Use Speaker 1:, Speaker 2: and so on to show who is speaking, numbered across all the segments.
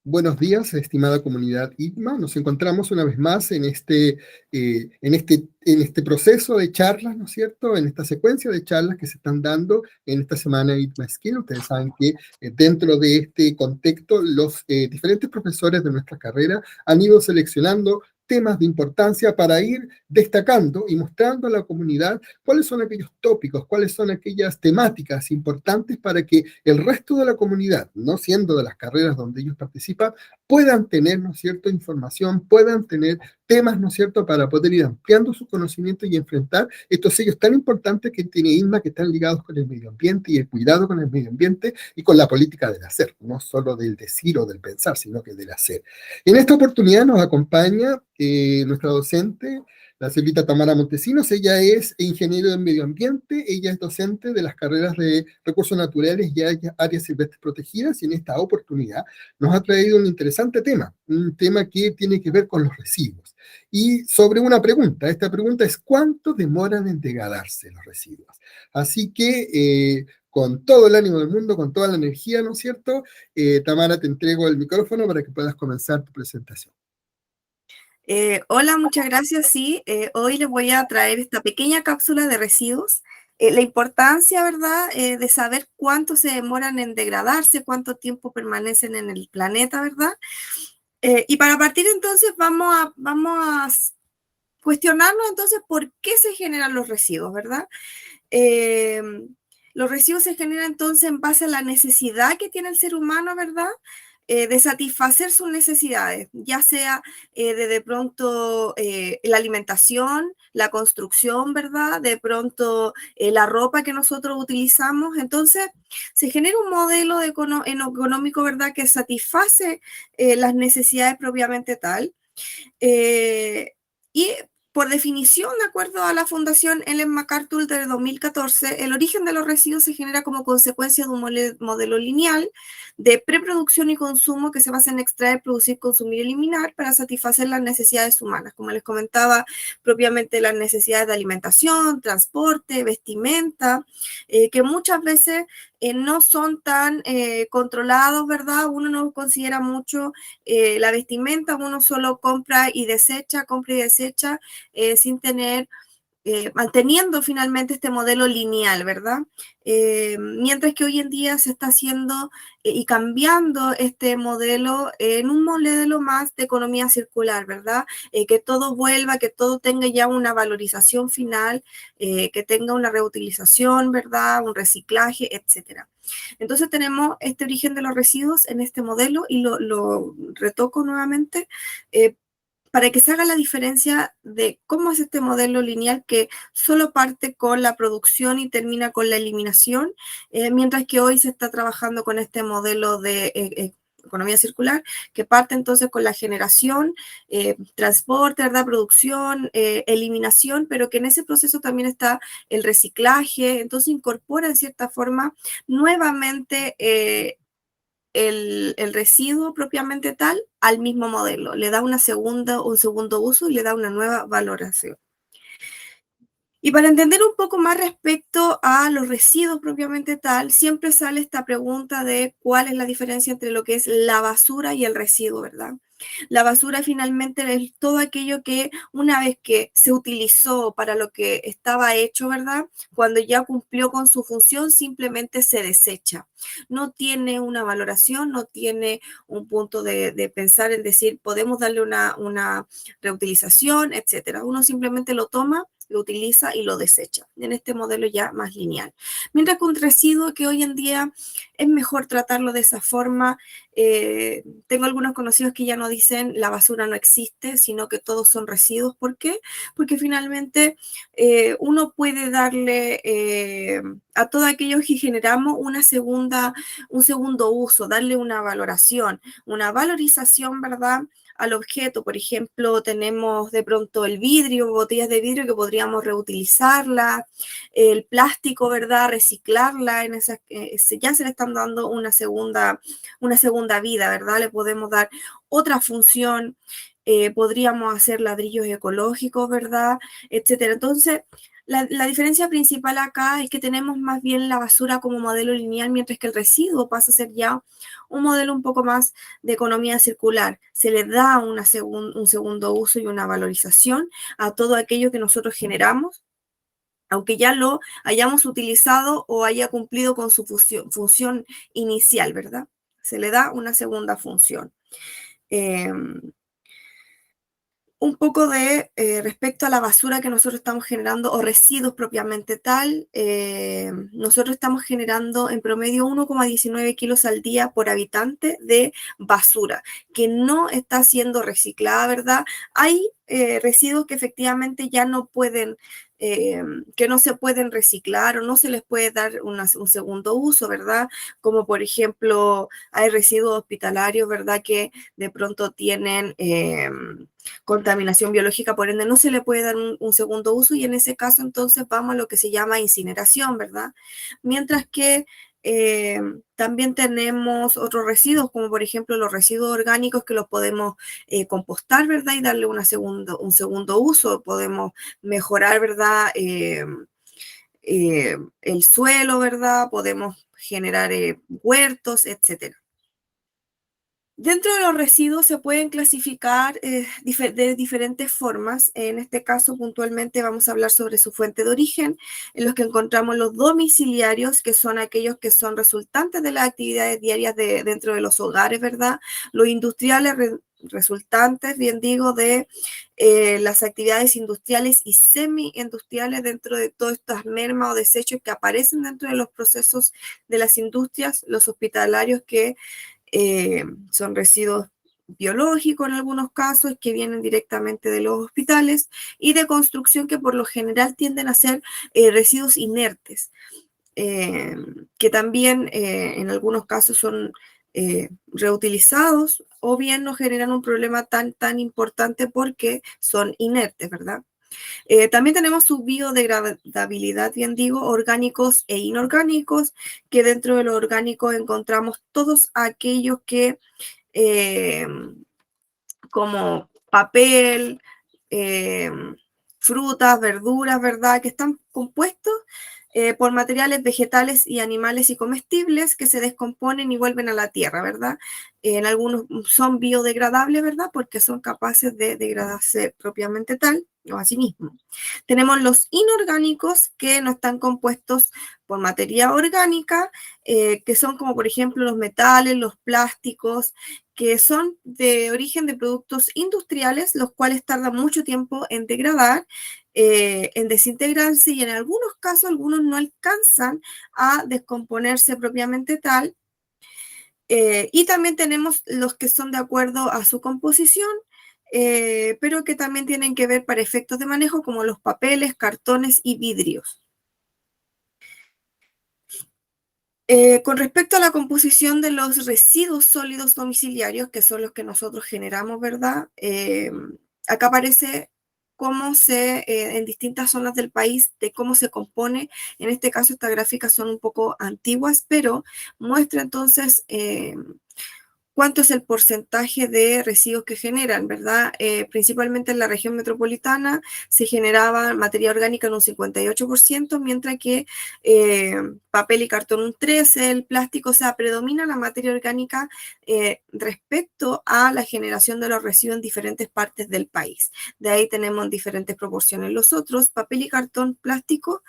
Speaker 1: Buenos días, estimada comunidad ITMA. Nos encontramos una vez más en este proceso de charlas, ¿no es cierto? En esta secuencia de charlas que se están dando en esta semana ITMA Skill. Ustedes saben que dentro de este contexto, los diferentes profesores de nuestra carrera han ido seleccionando temas de importancia para ir destacando y mostrando a la comunidad cuáles son aquellos tópicos, cuáles son aquellas temáticas importantes para que el resto de la comunidad, no siendo de las carreras donde ellos participan, puedan tener, ¿no es cierto?, información, puedan tener temas, ¿no es cierto?, para poder ir ampliando su conocimiento y enfrentar estos sellos tan importantes que tiene INMA, que están ligados con el medio ambiente y el cuidado con el medio ambiente y con la política del hacer, no solo del decir o del pensar, sino que del hacer. En esta oportunidad nos acompaña nuestra docente, la señorita Tamara Montesinos. Ella es ingeniero en medio ambiente, ella es docente de las carreras de recursos naturales y áreas silvestres protegidas, y en esta oportunidad nos ha traído un interesante tema, un tema que tiene que ver con los residuos. Y sobre una pregunta, esta pregunta es: ¿cuánto demoran en degradarse los residuos? Así que con todo el ánimo del mundo, con toda la energía, ¿no es cierto? Tamara, te entrego el micrófono para que puedas comenzar tu presentación.
Speaker 2: Hola, muchas gracias. Sí, hoy les voy a traer esta pequeña cápsula de residuos. La importancia, ¿verdad?, de saber cuánto se demoran en degradarse, cuánto tiempo permanecen en el planeta, ¿verdad? Y para partir entonces vamos a cuestionarnos entonces por qué se generan los residuos, ¿verdad? Eh, los residuos se generan entonces en base a la necesidad que tiene el ser humano, ¿verdad? De satisfacer sus necesidades, ya sea de pronto la alimentación, la construcción, ¿verdad? De pronto la ropa que nosotros utilizamos. Entonces, se genera un modelo económico, ¿verdad?, que satisface las necesidades propiamente tal. Y por definición, de acuerdo a la Fundación Ellen MacArthur de 2014, el origen de los residuos se genera como consecuencia de un modelo lineal de preproducción y consumo que se basa en extraer, producir, consumir y eliminar para satisfacer las necesidades humanas. Como les comentaba, propiamente las necesidades de alimentación, transporte, vestimenta, que muchas veces no son tan controlados, ¿verdad? Uno no considera mucho la vestimenta, uno solo compra y desecha, sin tener, manteniendo finalmente este modelo lineal, ¿verdad? Mientras que hoy en día se está haciendo y cambiando este modelo en un modelo más de economía circular, ¿verdad? Que todo vuelva, que todo tenga ya una valorización final, que tenga una reutilización, ¿verdad? Un reciclaje, etcétera. Entonces tenemos este origen de los residuos en este modelo y lo retoco nuevamente para que se haga la diferencia de cómo es este modelo lineal que solo parte con la producción y termina con la eliminación, mientras que hoy se está trabajando con este modelo de economía circular, que parte entonces con la generación, transporte, ¿verdad?, producción, eliminación, pero que en ese proceso también está el reciclaje. Entonces incorpora en cierta forma nuevamente el residuo propiamente tal al mismo modelo, le da un segundo uso y le da una nueva valoración. Y para entender un poco más respecto a los residuos propiamente tal, siempre sale esta pregunta de cuál es la diferencia entre lo que es la basura y el residuo, ¿verdad? La basura finalmente es todo aquello que una vez que se utilizó para lo que estaba hecho, ¿verdad? Cuando ya cumplió con su función, simplemente se desecha. No tiene una valoración, no tiene un punto de pensar en decir, podemos darle una reutilización, etcétera. Uno simplemente lo toma, lo utiliza y lo desecha, en este modelo ya más lineal. Mientras que un residuo que hoy en día es mejor tratarlo de esa forma. Tengo algunos conocidos que ya no dicen la basura no existe, sino que todos son residuos. ¿Por qué? Porque finalmente uno puede darle a todo aquello que generamos un segundo uso, darle una valoración, una valorización, ¿verdad?, al objeto. Por ejemplo, tenemos de pronto el vidrio, botellas de vidrio que podríamos reutilizarla, el plástico, ¿verdad?, reciclarla, ya se le están dando una segunda vida, ¿verdad? Le podemos dar otra función. podríamos hacer ladrillos ecológicos, ¿verdad? Etcétera. Entonces, la diferencia principal acá es que tenemos más bien la basura como modelo lineal, mientras que el residuo pasa a ser ya un modelo un poco más de economía circular. Se le da un segundo uso y una valorización a todo aquello que nosotros generamos, aunque ya lo hayamos utilizado o haya cumplido con su función inicial, ¿verdad? Se le da una segunda función. Un poco de respecto a la basura que nosotros estamos generando o residuos propiamente tal, nosotros estamos generando en promedio 1,19 kilos al día por habitante de basura, que no está siendo reciclada, ¿verdad? Hay residuos que efectivamente ya no pueden, que no se pueden reciclar o no se les puede dar un segundo uso, ¿verdad? Como por ejemplo, hay residuos hospitalarios, ¿verdad? Que de pronto tienen contaminación biológica, por ende no se le puede dar un segundo uso y en ese caso entonces vamos a lo que se llama incineración, ¿verdad? Mientras que también tenemos otros residuos, como por ejemplo los residuos orgánicos que los podemos compostar, ¿verdad? Y darle un segundo uso, podemos mejorar, ¿verdad? El suelo, ¿verdad? Podemos generar huertos, etcétera. Dentro de los residuos se pueden clasificar de diferentes formas. En este caso, puntualmente, vamos a hablar sobre su fuente de origen, en los que encontramos los domiciliarios, que son aquellos que son resultantes de las actividades diarias dentro de los hogares, ¿verdad? Los industriales resultantes, bien digo, de las actividades industriales y semi-industriales dentro de todas estas mermas o desechos que aparecen dentro de los procesos de las industrias, los hospitalarios que son residuos biológicos en algunos casos que vienen directamente de los hospitales y de construcción que por lo general tienden a ser residuos inertes, que también en algunos casos son reutilizados o bien no generan un problema tan importante porque son inertes, ¿verdad? También tenemos su biodegradabilidad, bien digo, orgánicos e inorgánicos, que dentro de lo orgánico encontramos todos aquellos que, como papel, eh, frutas, verduras, ¿verdad? Que están compuestos por materiales vegetales y animales y comestibles que se descomponen y vuelven a la tierra, ¿verdad? En algunos son biodegradables, ¿verdad? Porque son capaces de degradarse propiamente tal o a sí mismo. Tenemos los inorgánicos que no están compuestos por materia orgánica, que son como por ejemplo los metales, los plásticos, que son de origen de productos industriales, los cuales tardan mucho tiempo en degradar, en desintegrarse y en algunos casos algunos no alcanzan a descomponerse propiamente tal. Y también tenemos los que son de acuerdo a su composición, pero que también tienen que ver para efectos de manejo como los papeles, cartones y vidrios. Con respecto a la composición de los residuos sólidos domiciliarios, que son los que nosotros generamos, ¿verdad? Acá aparece cómo en distintas zonas del país, de cómo se compone. En este caso, estas gráficas son un poco antiguas, pero muestra entonces cuánto es el porcentaje de residuos que generan, ¿verdad? Principalmente en la región metropolitana se generaba materia orgánica en un 58%, mientras que papel y cartón un 13%, el plástico, o sea, predomina la materia orgánica respecto a la generación de los residuos en diferentes partes del país. De ahí tenemos diferentes proporciones. Los otros, papel y cartón, plástico,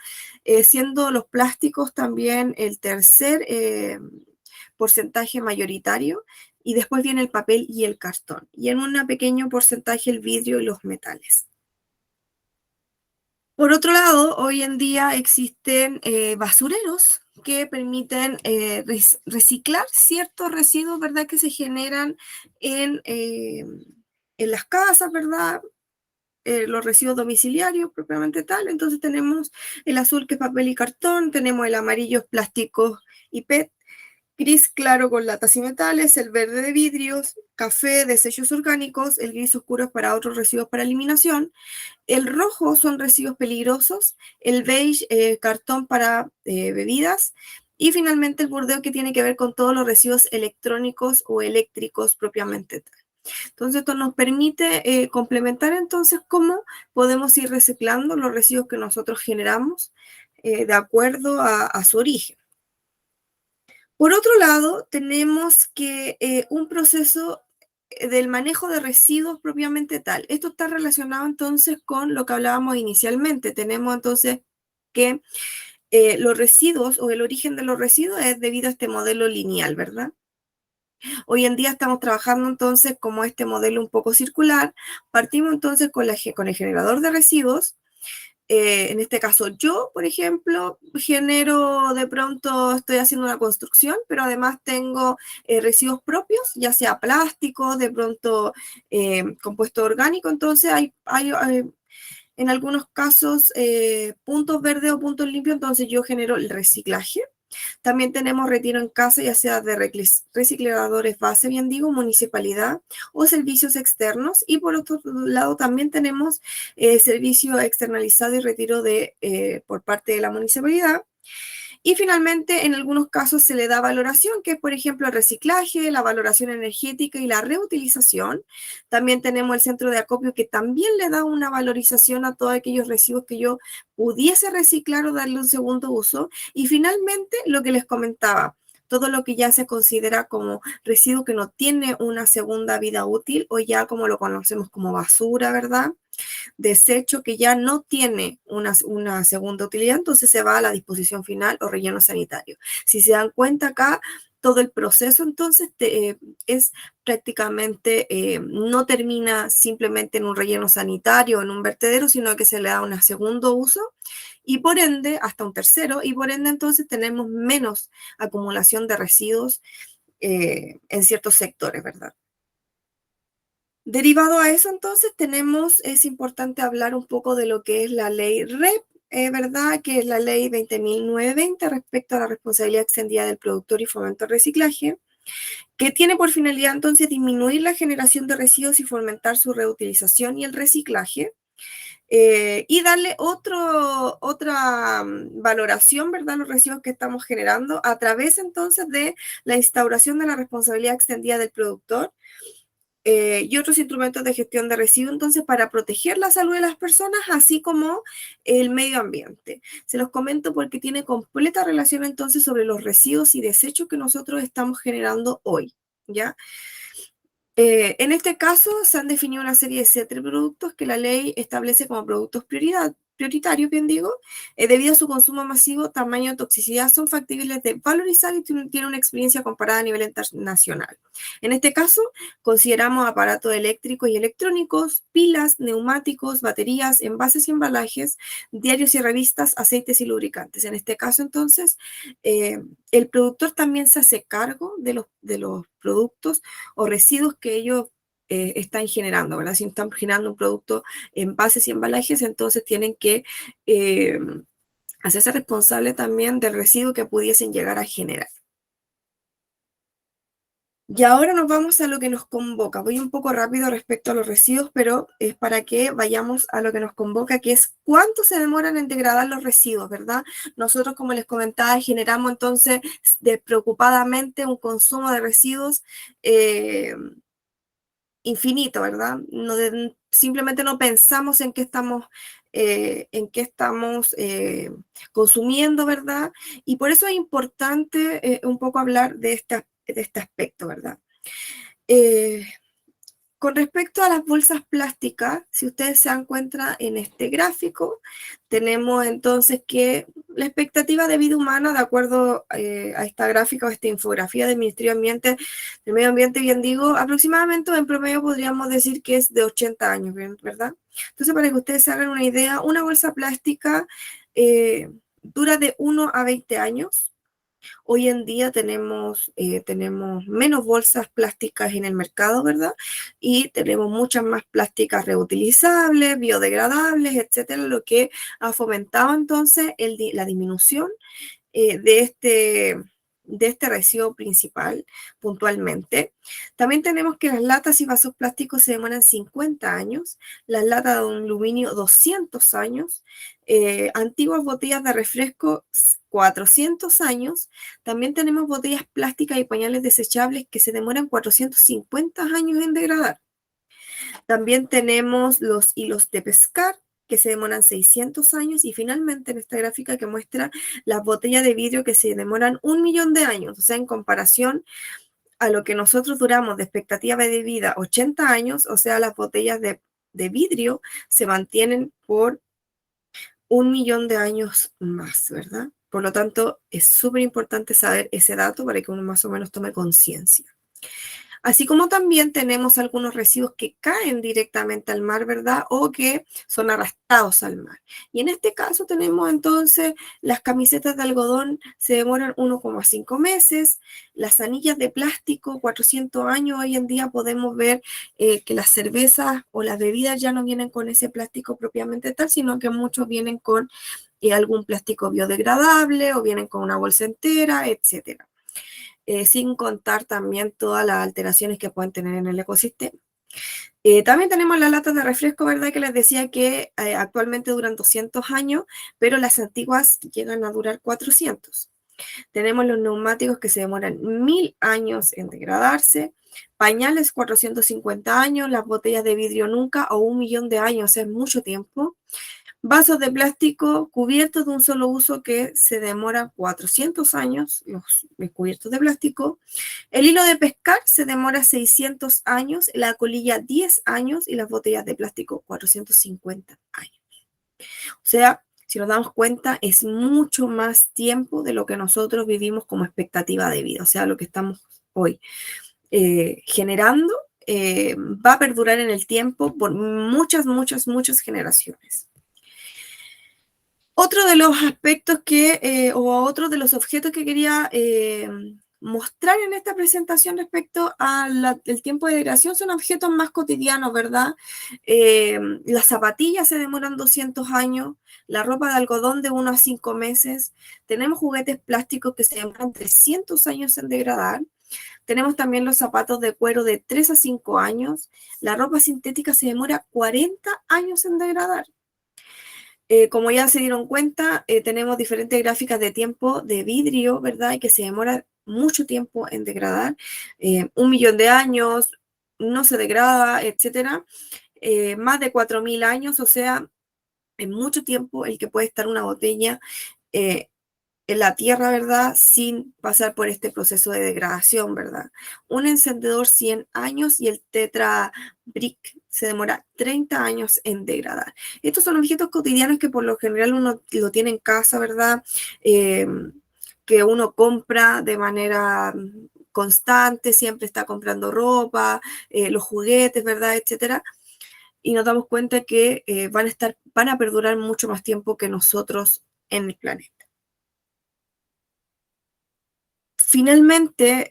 Speaker 2: siendo los plásticos también el tercer porcentaje mayoritario, y después viene el papel y el cartón, y en un pequeño porcentaje el vidrio y los metales. Por otro lado, hoy en día existen basureros que permiten reciclar ciertos residuos, ¿verdad?, que se generan en las casas, ¿verdad?, los residuos domiciliarios propiamente tal. Entonces tenemos el azul, que es papel y cartón, tenemos el amarillo, plásticos y PET, gris claro con latas y metales, el verde de vidrios, café, desechos orgánicos, el gris oscuro es para otros residuos para eliminación, el rojo son residuos peligrosos, el beige cartón para bebidas, y finalmente el bordeo, que tiene que ver con todos los residuos electrónicos o eléctricos propiamente tal. Entonces, esto nos permite complementar entonces cómo podemos ir reciclando los residuos que nosotros generamos de acuerdo a su origen. Por otro lado, tenemos que un proceso del manejo de residuos propiamente tal. Esto está relacionado entonces con lo que hablábamos inicialmente. Tenemos entonces que los residuos o el origen de los residuos es debido a este modelo lineal, ¿verdad? Hoy en día estamos trabajando entonces como este modelo un poco circular. Partimos entonces con el generador de residuos. En este caso yo, por ejemplo, genero de pronto, estoy haciendo una construcción, pero además tengo residuos propios, ya sea plástico, de pronto compuesto orgánico, entonces hay en algunos casos puntos verdes o puntos limpios, entonces yo genero el reciclaje. También tenemos retiro en casa, ya sea de recicladores base, bien digo, municipalidad o servicios externos. Y por otro lado también tenemos servicio externalizado y retiro por parte de la municipalidad. Y finalmente, en algunos casos se le da valoración, que es, por ejemplo, el reciclaje, la valoración energética y la reutilización. También tenemos el centro de acopio, que también le da una valorización a todos aquellos residuos que yo pudiese reciclar o darle un segundo uso. Y finalmente, lo que les comentaba, todo lo que ya se considera como residuo que no tiene una segunda vida útil o ya como lo conocemos como basura, ¿verdad? Desecho que ya no tiene una segunda utilidad, entonces se va a la disposición final o relleno sanitario. Si se dan cuenta acá, todo el proceso entonces es prácticamente, no termina simplemente en un relleno sanitario o en un vertedero, sino que se le da un segundo uso y por ende, hasta un tercero, y por ende entonces tenemos menos acumulación de residuos en ciertos sectores, ¿verdad? Derivado a eso, entonces, es importante hablar un poco de lo que es la ley REP, ¿verdad? Que es la ley 20.920 respecto a la responsabilidad extendida del productor y fomento al reciclaje, que tiene por finalidad, entonces, disminuir la generación de residuos y fomentar su reutilización y el reciclaje, y darle otra valoración, ¿verdad? A los residuos que estamos generando a través, entonces, de la instauración de la responsabilidad extendida del productor, y otros instrumentos de gestión de residuos, entonces, para proteger la salud de las personas, así como el medio ambiente. Se los comento porque tiene completa relación, entonces, sobre los residuos y desechos que nosotros estamos generando hoy, ¿ya? En este caso, se han definido una serie de 7 productos que la ley establece como productos prioritarios, bien digo, debido a su consumo masivo, tamaño y toxicidad, son factibles de valorizar y tienen una experiencia comparada a nivel internacional. En este caso, consideramos aparatos eléctricos y electrónicos, pilas, neumáticos, baterías, envases y embalajes, diarios y revistas, aceites y lubricantes. En este caso, entonces, el productor también se hace cargo de los productos o residuos que ellos están generando, ¿verdad? Si están generando un producto, envases y embalajes, entonces tienen que eh, hacerse responsable también del residuo que pudiesen llegar a generar. Y ahora nos vamos a lo que nos convoca. Voy un poco rápido respecto a los residuos, pero es para que vayamos a lo que nos convoca, que es cuánto se demoran en degradar los residuos, ¿verdad? Nosotros, como les comentaba, generamos entonces despreocupadamente un consumo de residuos infinito, ¿verdad? Simplemente no pensamos en qué estamos consumiendo, ¿verdad? Y por eso es importante un poco hablar de este aspecto, ¿verdad? Con respecto a las bolsas plásticas, si ustedes se dan cuenta en este gráfico, tenemos entonces que la expectativa de vida humana, de acuerdo a esta gráfica o esta infografía del Ministerio del Medio Ambiente, bien digo, aproximadamente en promedio podríamos decir que es de 80 años, ¿verdad? Entonces, para que ustedes se hagan una idea, una bolsa plástica dura de 1 a 20 años. Hoy en día tenemos menos bolsas plásticas en el mercado, ¿verdad? Y tenemos muchas más plásticas reutilizables, biodegradables, etcétera, lo que ha fomentado entonces la disminución de de este residuo principal puntualmente. También tenemos que las latas y vasos plásticos se demoran 50 años, las latas de aluminio 200 años, antiguas botellas de refresco 400 años. También tenemos botellas plásticas y pañales desechables que se demoran 450 años en degradar. También tenemos los hilos de pescar, que se demoran 600 años, y finalmente en esta gráfica que muestra las botellas de vidrio que se demoran 1.000.000 de años, o sea, en comparación a lo que nosotros duramos de expectativa de vida 80 años, o sea, las botellas de vidrio se mantienen por 1.000.000 de años más, ¿verdad? Por lo tanto, es súper importante saber ese dato para que uno más o menos tome conciencia. Así como también tenemos algunos residuos que caen directamente al mar, ¿verdad? O que son arrastrados al mar. Y en este caso tenemos entonces las camisetas de algodón se demoran 1,5 meses, las anillas de plástico 400 años. Hoy en día podemos ver que las cervezas o las bebidas ya no vienen con ese plástico propiamente tal, sino que muchos vienen con algún plástico biodegradable o vienen con una bolsa entera, etcétera. Sin contar también todas las alteraciones que pueden tener en el ecosistema. También tenemos las latas de refresco, ¿verdad? Que les decía que actualmente duran 200 años, pero las antiguas llegan a durar 400. Tenemos los neumáticos que se demoran 1.000 años en degradarse, pañales 450 años, las botellas de vidrio nunca, o 1.000.000 de años, es mucho tiempo. Vasos de plástico cubiertos de un solo uso que se demora 400 años, los cubiertos de plástico. El hilo de pescar se demora 600 años, la colilla 10 años y las botellas de plástico 450 años. O sea, si nos damos cuenta, es mucho más tiempo de lo que nosotros vivimos como expectativa de vida. O sea, lo que estamos hoy generando va a perdurar en el tiempo por muchas, muchas, muchas generaciones. Otro de los aspectos o otro de los objetos que quería mostrar en esta presentación respecto al tiempo de degradación son objetos más cotidianos, ¿verdad? Las zapatillas se demoran 200 años, la ropa de algodón de 1 a 5 meses, tenemos juguetes plásticos que se demoran 300 años en degradar, tenemos también los zapatos de cuero de 3 a 5 años, la ropa sintética se demora 40 años en degradar. Como ya se dieron cuenta, tenemos diferentes gráficas de tiempo de vidrio, ¿verdad? Y que se demora mucho tiempo en degradar, 1.000.000 de años, no se degrada, etcétera. Más de 4.000 años, o sea, en mucho tiempo el que puede estar una botella en la tierra, ¿verdad? Sin pasar por este proceso de degradación, ¿verdad? Un encendedor 100 años y el Tetra Brick se demora 30 años en degradar. Estos son objetos cotidianos que por lo general uno lo tiene en casa, ¿verdad? Que uno compra de manera constante, siempre está comprando ropa, los juguetes, ¿verdad? Etcétera. Y nos damos cuenta que van a perdurar mucho más tiempo que nosotros en el planeta. Finalmente,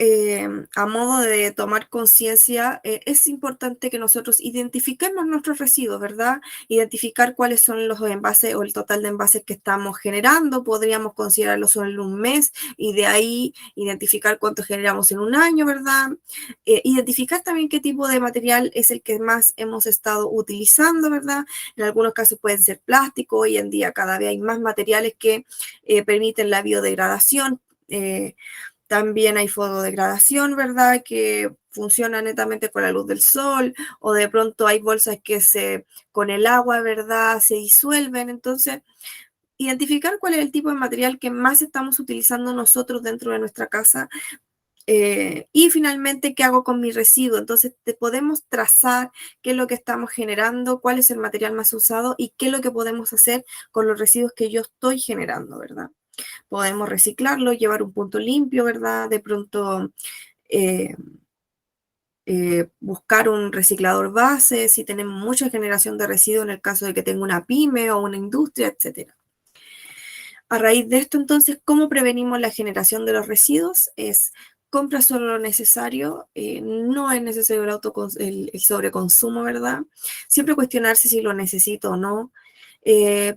Speaker 2: a modo de tomar conciencia, es importante que nosotros identifiquemos nuestros residuos, ¿verdad? Identificar cuáles son los envases o el total de envases que estamos generando. Podríamos considerarlo solo en un mes y de ahí identificar cuánto generamos en un año, ¿verdad? Identificar también qué tipo de material es el que más hemos estado utilizando, ¿verdad? En algunos casos pueden ser plástico. Hoy en día cada vez hay más materiales que permiten la biodegradación. También hay fotodegradación, ¿verdad? Que funciona netamente con la luz del sol, o de pronto hay bolsas que con el agua, ¿verdad? Se disuelven. Entonces, identificar cuál es el tipo de material que más estamos utilizando nosotros dentro de nuestra casa. Y finalmente, ¿qué hago con mi residuo? Entonces, podemos trazar qué es lo que estamos generando, cuál es el material más usado y qué es lo que podemos hacer con los residuos que yo estoy generando, ¿verdad? Podemos reciclarlo, llevar un punto limpio, ¿verdad? De pronto buscar un reciclador base, si tenemos mucha generación de residuos en el caso de que tenga una pyme o una industria, etc. A raíz de esto, entonces, ¿cómo prevenimos la generación de los residuos? Es compra solo lo necesario, no es necesario el sobreconsumo, ¿verdad? Siempre cuestionarse si lo necesito o no.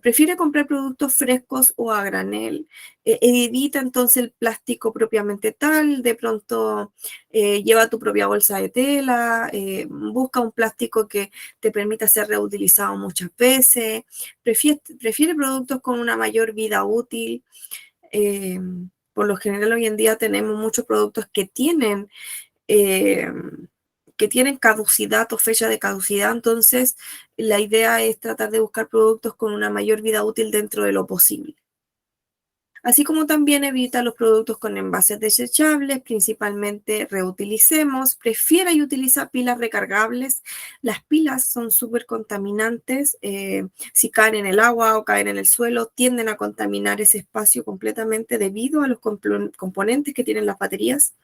Speaker 2: prefiere comprar productos frescos o a granel, evita entonces el plástico propiamente tal, de pronto lleva tu propia bolsa de tela, busca un plástico que te permita ser reutilizado muchas veces, prefiere productos con una mayor vida útil. Eh, por lo general hoy en día tenemos muchos productos eh, que tienen caducidad o fecha de caducidad, entonces la idea es tratar de buscar productos con una mayor vida útil dentro de lo posible. Así como también evita los productos con envases desechables, principalmente reutilicemos, prefiera y utiliza pilas recargables. Las pilas son súper contaminantes, si caen en el agua o caen en el suelo, tienden a contaminar ese espacio completamente debido a los componentes que tienen las baterías.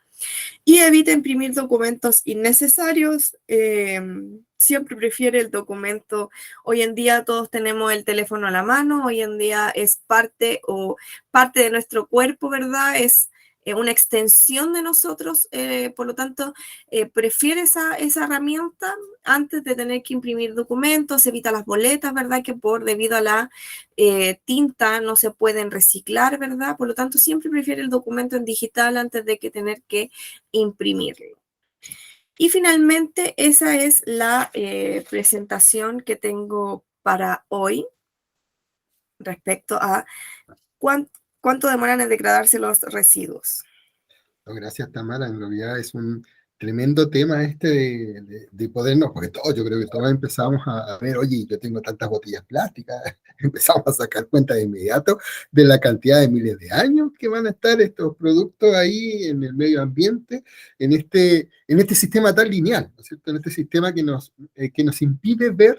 Speaker 2: Y evita imprimir documentos innecesarios. Siempre prefiere el documento. Hoy en día todos tenemos el teléfono a la mano. Hoy en día es parte de nuestro cuerpo, ¿verdad? Es una extensión de nosotros. Por lo tanto, prefiere esa herramienta antes de tener que imprimir documentos. Evita las boletas, ¿verdad? Que debido a la tinta no se pueden reciclar, ¿verdad? Por lo tanto, siempre prefiere el documento en digital antes de que tener que imprimirlo. Y finalmente, esa es la presentación que tengo para hoy respecto a cuánto demoran en degradarse los residuos.
Speaker 1: No, gracias, Tamara. En realidad es un tremendo tema este de podernos, porque todos, yo creo que todos empezamos a ver, oye, yo tengo tantas botellas plásticas, empezamos a sacar cuenta de inmediato de la cantidad de miles de años que van a estar estos productos ahí en el medio ambiente, en este sistema tan lineal, ¿no es cierto? En este sistema que nos impide ver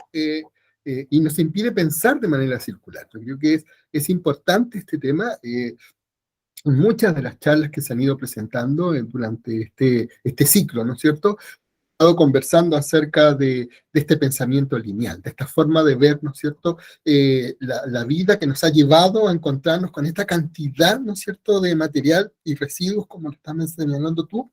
Speaker 1: y nos impide pensar de manera circular. Yo creo que es importante este tema. Muchas de las charlas que se han ido presentando durante este ciclo, ¿no es cierto? He estado conversando acerca de este pensamiento lineal, de esta forma de ver, ¿no es cierto?, la vida que nos ha llevado a encontrarnos con esta cantidad, ¿no es cierto?, de material y residuos, como lo estás señalando tú,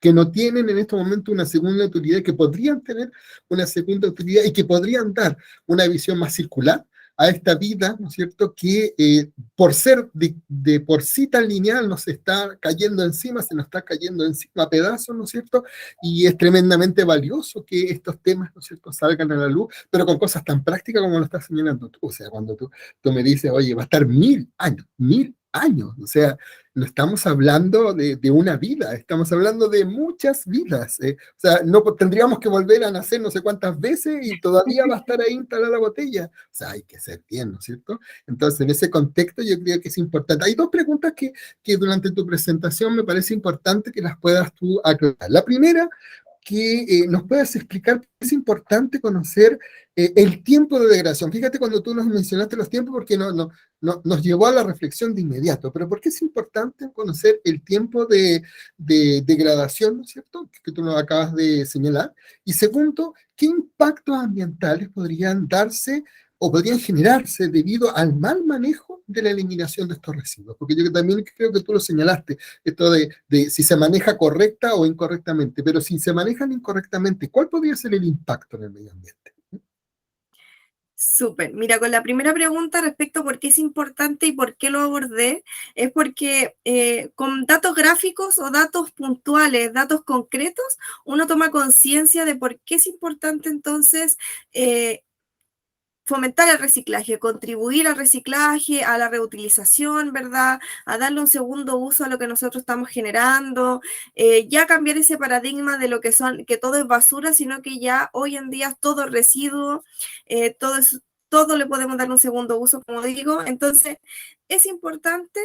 Speaker 1: que no tienen en este momento una segunda utilidad, que podrían tener una segunda utilidad y que podrían dar una visión más circular a esta vida, ¿no es cierto?, que por ser de por sí tan lineal nos está cayendo encima, se nos está cayendo encima a pedazos, ¿no es cierto?, y es tremendamente valioso que estos temas, ¿no es cierto?, salgan a la luz, pero con cosas tan prácticas como lo estás señalando tú. O sea, cuando tú me dices, oye, va a estar 1000 años, o sea, no estamos hablando de una vida, estamos hablando de muchas vidas. O sea, no tendríamos que volver a nacer no sé cuántas veces y todavía va a estar ahí instalada la botella. O sea, hay que ser bien, ¿no es cierto? Entonces, en ese contexto yo creo que es importante. Hay dos preguntas que durante tu presentación me parece importante que las puedas tú aclarar. La primera, que nos puedas explicar por qué es importante conocer el tiempo de degradación. Fíjate cuando tú nos mencionaste los tiempos, porque nos llevó a la reflexión de inmediato, pero ¿por qué es importante conocer el tiempo de degradación, ¿no es cierto?, que tú nos acabas de señalar. Y segundo, ¿qué impactos ambientales podrían darse o podrían generarse debido al mal manejo de la eliminación de estos residuos? Porque yo también creo que tú lo señalaste, esto de si se maneja correcta o incorrectamente, pero si se manejan incorrectamente, ¿cuál podría ser el impacto en el medio ambiente?
Speaker 2: Súper. Mira, con la primera pregunta respecto a por qué es importante y por qué lo abordé, es porque con datos gráficos o datos puntuales, datos concretos, uno toma conciencia de por qué es importante entonces fomentar el reciclaje, contribuir al reciclaje, a la reutilización, ¿verdad? A darle un segundo uso a lo que nosotros estamos generando, ya cambiar ese paradigma de lo que que todo es basura, sino que ya hoy en día todo es residuo, todo le podemos dar un segundo uso, como digo. Entonces, es importante.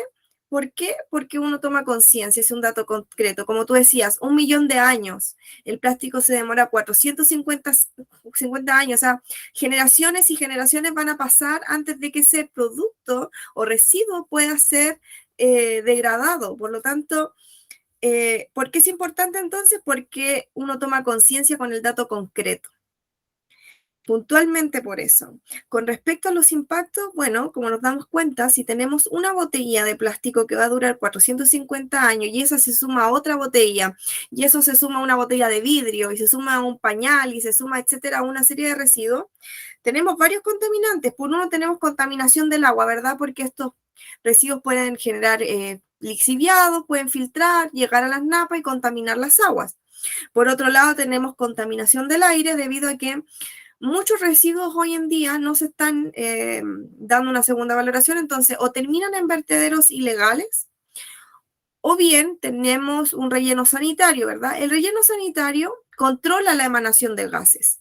Speaker 2: ¿Por qué? Porque uno toma conciencia, es un dato concreto. Como tú decías, 1.000.000 de años. El plástico se demora 450 años, o sea, generaciones y generaciones van a pasar antes de que ese producto o residuo pueda ser degradado. Por lo tanto, ¿por qué es importante entonces? Porque uno toma conciencia con el dato concreto. puntualmente por eso. Con respecto a los impactos, bueno, como nos damos cuenta, si tenemos una botella de plástico que va a durar 450 años y esa se suma a otra botella, y eso se suma a una botella de vidrio, y se suma a un pañal, y se suma, etcétera, a una serie de residuos, tenemos varios contaminantes. Por uno tenemos contaminación del agua, ¿verdad? Porque estos residuos pueden generar lixiviados, pueden filtrar, llegar a las napas y contaminar las aguas. Por otro lado, tenemos contaminación del aire debido a que muchos residuos hoy en día no se están dando una segunda valoración, entonces o terminan en vertederos ilegales o bien tenemos un relleno sanitario, ¿verdad? El relleno sanitario controla la emanación de gases,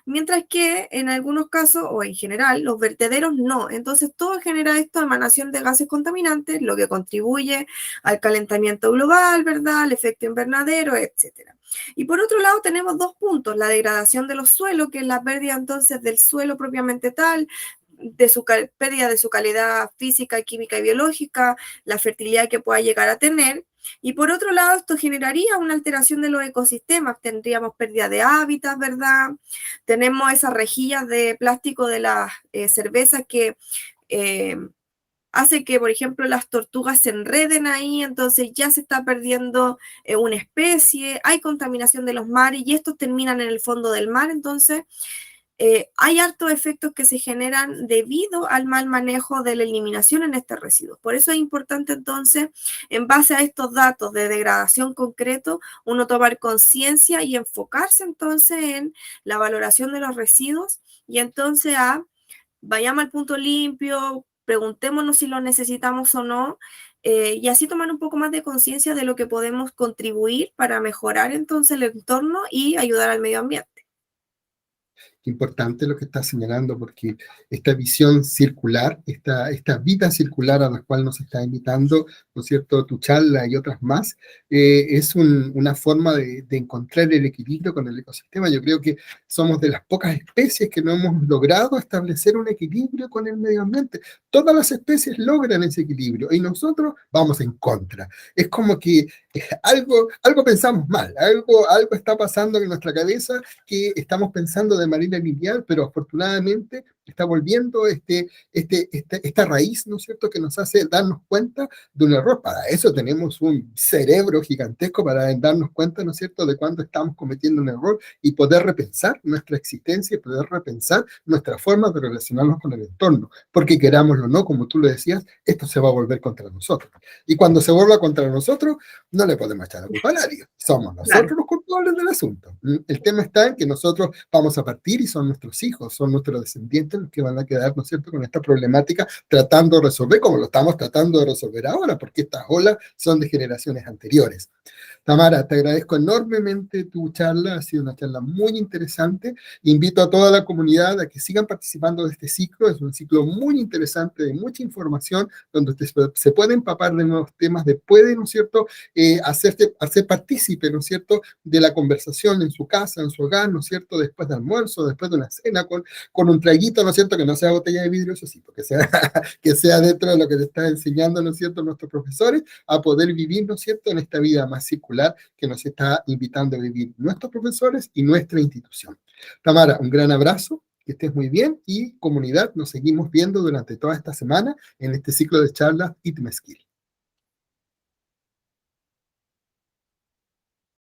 Speaker 2: mientras que en algunos casos o en general los vertederos no. Entonces todo genera esto, emanación de gases contaminantes, lo que contribuye al calentamiento global, ¿verdad? Al efecto invernadero, etcétera. Y por otro lado tenemos dos puntos: la degradación de los suelos, que es la pérdida entonces del suelo propiamente tal, de su pérdida de su calidad física, química y biológica, la fertilidad que pueda llegar a tener. Y por otro lado, esto generaría una alteración de los ecosistemas, tendríamos pérdida de hábitats, ¿verdad? Tenemos esas rejillas de plástico de las cervezas que hace que, por ejemplo, las tortugas se enreden ahí, entonces ya se está perdiendo una especie, hay contaminación de los mares y estos terminan en el fondo del mar, entonces hay hartos efectos que se generan debido al mal manejo de la eliminación en estos residuos. Por eso es importante entonces, en base a estos datos de degradación concreto, uno tomar conciencia y enfocarse entonces en la valoración de los residuos y entonces vayamos al punto limpio, preguntémonos si lo necesitamos o no, y así tomar un poco más de conciencia de lo que podemos contribuir para mejorar entonces el entorno y ayudar al medio ambiente.
Speaker 1: Importante lo que estás señalando, porque esta visión circular, esta vida circular a la cual nos está invitando, ¿no es cierto?, tu charla y otras más, es una forma de encontrar el equilibrio con el ecosistema. Yo creo que somos de las pocas especies que no hemos logrado establecer un equilibrio con el medio ambiente. Todas las especies logran ese equilibrio y nosotros vamos en contra. Es como que algo pensamos mal, algo está pasando en nuestra cabeza, que estamos pensando de manera lineal, pero afortunadamente está volviendo esta raíz, ¿no es cierto?, que nos hace darnos cuenta de un error. Para eso tenemos un cerebro gigantesco para darnos cuenta, ¿no es cierto?, de cuando estamos cometiendo un error y poder repensar nuestra existencia y poder repensar nuestra forma de relacionarnos con el entorno, porque querámoslo o no, como tú lo decías, esto se va a volver contra nosotros. Y cuando se vuelva contra nosotros, no le podemos echar la culpa a nadie. Somos nosotros
Speaker 2: Claro.
Speaker 1: los culpables del asunto. El tema está en que nosotros vamos a partir y son nuestros hijos, son nuestros descendientes los que van a quedar, ¿no es cierto?, con esta problemática, tratando de resolver como lo estamos tratando de resolver ahora, porque estas olas son de generaciones anteriores. Tamara, te agradezco enormemente tu charla, ha sido una charla muy interesante. Invito a toda la comunidad a que sigan participando de este ciclo, es un ciclo muy interesante, de mucha información, donde usted se puede empapar de nuevos temas, puede, ¿no es cierto?, hacer partícipe, ¿no es cierto?, de la conversación en su casa, en su hogar, ¿no es cierto?, después de almuerzo, después de una cena, con un traguito, ¿no es cierto?, que no sea botella de vidrio, eso sí, porque que sea dentro de lo que te está enseñando, ¿no es cierto?, nuestros profesores, a poder vivir, ¿no es cierto?, en esta vida más circular que nos está invitando a vivir nuestros profesores y nuestra institución. Tamara, un gran abrazo, que estés muy bien y comunidad, nos seguimos viendo durante toda esta semana en este ciclo de charlas ITMESKIL.